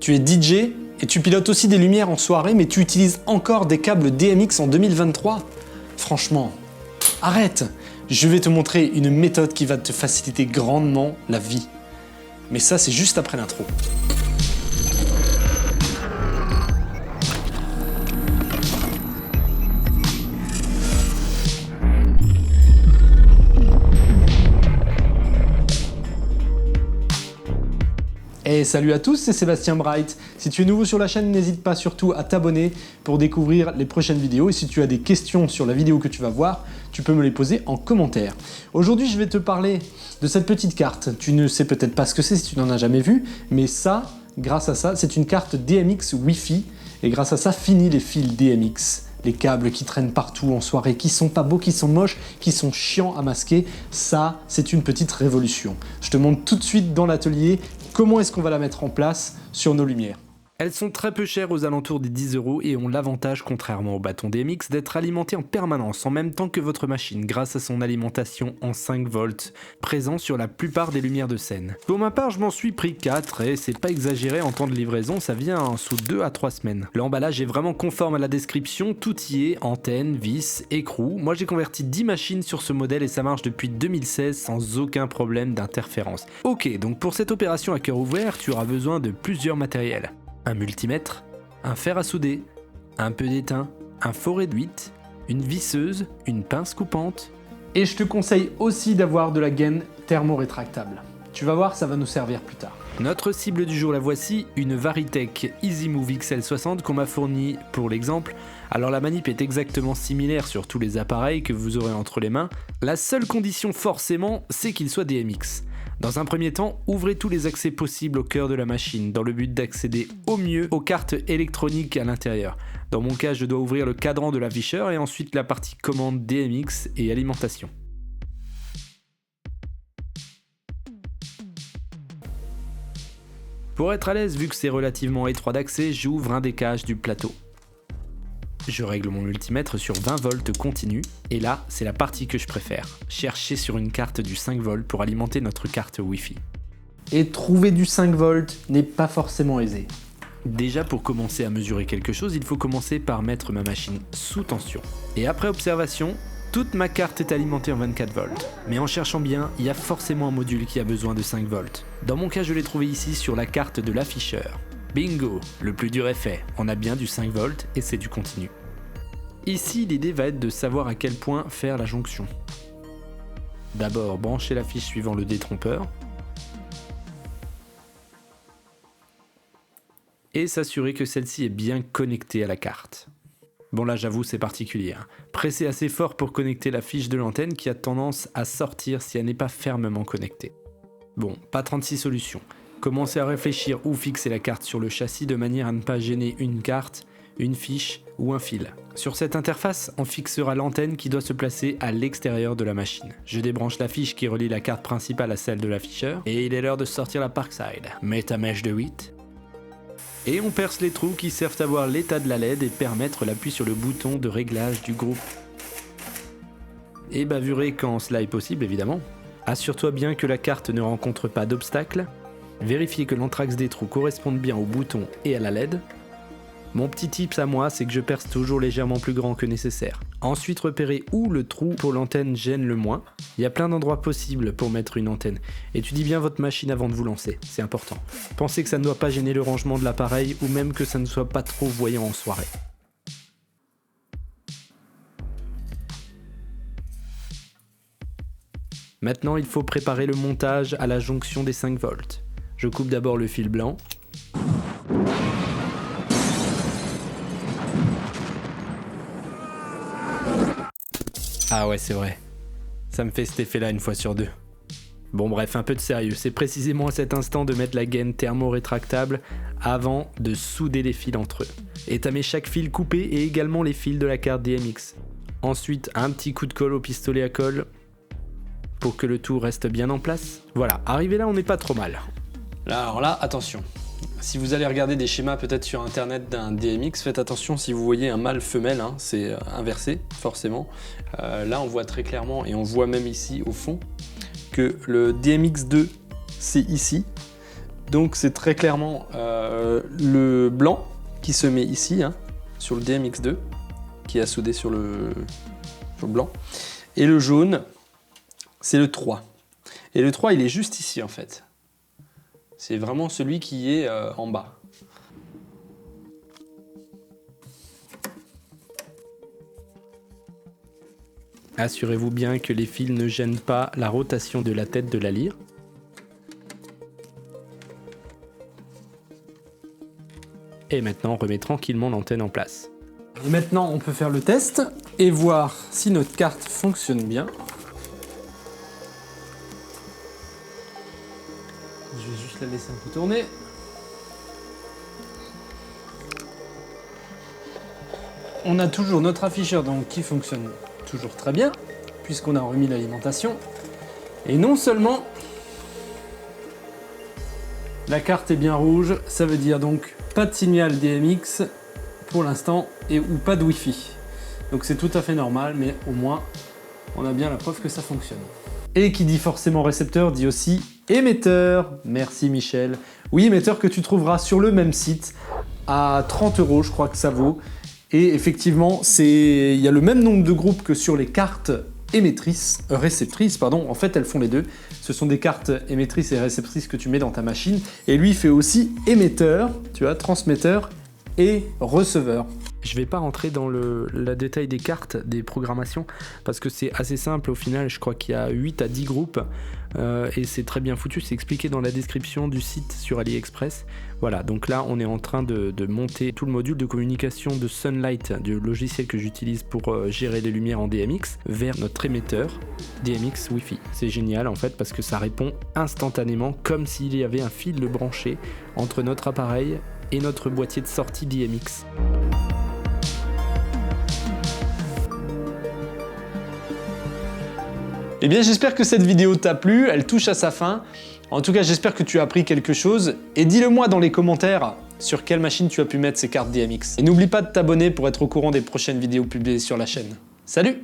Tu es DJ et tu pilotes aussi des lumières en soirée, mais tu utilises encore des câbles DMX en 2023? Franchement, arrête! Je vais te montrer une méthode qui va te faciliter grandement la vie. Mais ça, c'est juste après l'intro. Et salut à tous, c'est Sébastien Bright. Si tu es nouveau sur la chaîne, n'hésite pas surtout à t'abonner pour découvrir les prochaines vidéos. Et si tu as des questions sur la vidéo que tu vas voir, tu peux me les poser en commentaire. Aujourd'hui, je vais te parler de cette petite carte. Tu ne sais peut-être pas ce que c'est si tu n'en as jamais vu, mais ça, grâce à ça, c'est une carte DMX Wi-Fi. Et grâce à ça, fini les fils DMX. Les câbles qui traînent partout en soirée, qui sont pas beaux, qui sont moches, qui sont chiants à masquer. Ça, c'est une petite révolution. Je te montre tout de suite dans l'atelier comment est-ce qu'on va la mettre en place sur nos lumières. Elles sont très peu chères, aux alentours des 10 € et ont l'avantage, contrairement au bâton DMX, d'être alimentées en permanence en même temps que votre machine grâce à son alimentation en 5 volts, présent sur la plupart des lumières de scène. Pour ma part, je m'en suis pris 4 et c'est pas exagéré en temps de livraison, ça vient sous 2 à 3 semaines. L'emballage est vraiment conforme à la description, tout y est, antennes, vis, écrou. Moi j'ai converti 10 machines sur ce modèle et ça marche depuis 2016 sans aucun problème d'interférence. Ok, donc pour cette opération à cœur ouvert, tu auras besoin de plusieurs matériels. Un multimètre, un fer à souder, un peu d'étain, un faux réduite, une visseuse, une pince coupante. Et je te conseille aussi d'avoir de la gaine thermorétractable. Tu vas voir, ça va nous servir plus tard. Notre cible du jour, la voici, une Varitech EasyMove XL60 qu'on m'a fournie pour l'exemple. Alors la manip est exactement similaire sur tous les appareils que vous aurez entre les mains. La seule condition forcément, c'est qu'il soit DMX. Dans un premier temps, ouvrez tous les accès possibles au cœur de la machine dans le but d'accéder au mieux aux cartes électroniques à l'intérieur. Dans mon cas, je dois ouvrir le cadran de l'afficheur et ensuite la partie commande DMX et alimentation. Pour être à l'aise, vu que c'est relativement étroit d'accès, j'ouvre un des caches du plateau. Je règle mon multimètre sur 20 volts continu, et là, c'est la partie que je préfère. Chercher sur une carte du 5 volts pour alimenter notre carte Wi-Fi. Et trouver du 5 volts n'est pas forcément aisé. Déjà, pour commencer à mesurer quelque chose, il faut commencer par mettre ma machine sous tension. Et après observation, toute ma carte est alimentée en 24 volts. Mais en cherchant bien, il y a forcément un module qui a besoin de 5 volts. Dans mon cas, je l'ai trouvé ici sur la carte de l'afficheur. Bingo, le plus dur est fait, on a bien du 5 volts et c'est du continu. Ici, l'idée va être de savoir à quel point faire la jonction. D'abord, brancher la fiche suivant le détrompeur et s'assurer que celle-ci est bien connectée à la carte. Bon là j'avoue c'est particulier, hein. Pressez assez fort pour connecter la fiche de l'antenne qui a tendance à sortir si elle n'est pas fermement connectée. Bon, pas 36 solutions. Commencez à réfléchir où fixer la carte sur le châssis de manière à ne pas gêner une carte, une fiche ou un fil. Sur cette interface, on fixera l'antenne qui doit se placer à l'extérieur de la machine. Je débranche la fiche qui relie la carte principale à celle de l'afficheur et il est l'heure de sortir la Parkside. Mets ta mèche de 8. Et on perce les trous qui servent à voir l'état de la LED et permettre l'appui sur le bouton de réglage du groupe. Et bavurer quand cela est possible évidemment. Assure-toi bien que la carte ne rencontre pas d'obstacles. Vérifiez que l'anthrax des trous corresponde bien au bouton et à la LED. Mon petit tips à moi, c'est que je perce toujours légèrement plus grand que nécessaire. Ensuite, repérez où le trou pour l'antenne gêne le moins. Il y a plein d'endroits possibles pour mettre une antenne. Étudiez bien votre machine avant de vous lancer, c'est important. Pensez que ça ne doit pas gêner le rangement de l'appareil ou même que ça ne soit pas trop voyant en soirée. Maintenant, il faut préparer le montage à la jonction des 5 volts. Je coupe d'abord le fil blanc. Ah ouais, c'est vrai. Ça me fait cet effet-là une fois sur deux. Bon bref, un peu de sérieux. C'est précisément à cet instant de mettre la gaine thermorétractable avant de souder les fils entre eux. Étamer chaque fil coupé et également les fils de la carte DMX. Ensuite, un petit coup de colle au pistolet à colle pour que le tout reste bien en place. Voilà, arrivé là, on n'est pas trop mal. Alors là, attention. Si vous allez regarder des schémas peut-être sur internet d'un DMX, faites attention si vous voyez un mâle femelle, hein, c'est inversé forcément. Là on voit très clairement et on voit même ici au fond que le DMX2 c'est ici Donc c'est très clairement le blanc qui se met ici, hein, sur le DMX2, qui est soudé sur le blanc. Et le jaune, c'est le 3. Et le 3, il est juste ici en fait. C'est vraiment celui qui est en bas. Assurez-vous bien que les fils ne gênent pas la rotation de la tête de la lyre. Et maintenant, on remet tranquillement l'antenne en place. Et maintenant, on peut faire le test et voir si notre carte fonctionne bien. Je vais juste la laisser un peu tourner. On a toujours notre afficheur donc, qui fonctionne toujours très bien, puisqu'on a remis l'alimentation. Et non seulement la carte est bien rouge, ça veut dire donc pas de signal DMX pour l'instant ou pas de Wi-Fi. Donc c'est tout à fait normal, mais au moins on a bien la preuve que ça fonctionne. Et qui dit forcément récepteur dit aussi émetteur. Merci Michel. Oui, émetteur que tu trouveras sur le même site à 30 €, je crois que ça vaut. Et effectivement, il y a le même nombre de groupes que sur les cartes réceptrices, pardon. En fait, elles font les deux. Ce sont des cartes émettrices et réceptrices que tu mets dans ta machine. Et lui, il fait aussi émetteur, tu vois, transmetteur et receveur. Je ne vais pas rentrer dans le détail des cartes, des programmations, parce que c'est assez simple au final. Je crois qu'il y a 8 à 10 groupes et c'est très bien foutu. C'est expliqué dans la description du site sur AliExpress. Voilà, donc là on est en train de monter tout le module de communication de Sunlight, du logiciel que j'utilise pour gérer les lumières en DMX, vers notre émetteur DMX Wi-Fi. C'est génial en fait parce que ça répond instantanément comme s'il y avait un fil branché entre notre appareil et notre boîtier de sortie DMX. Eh bien, j'espère que cette vidéo t'a plu, elle touche à sa fin. En tout cas, j'espère que tu as appris quelque chose. Et dis-le moi dans les commentaires sur quelle machine tu as pu mettre ces cartes DMX. Et n'oublie pas de t'abonner pour être au courant des prochaines vidéos publiées sur la chaîne. Salut!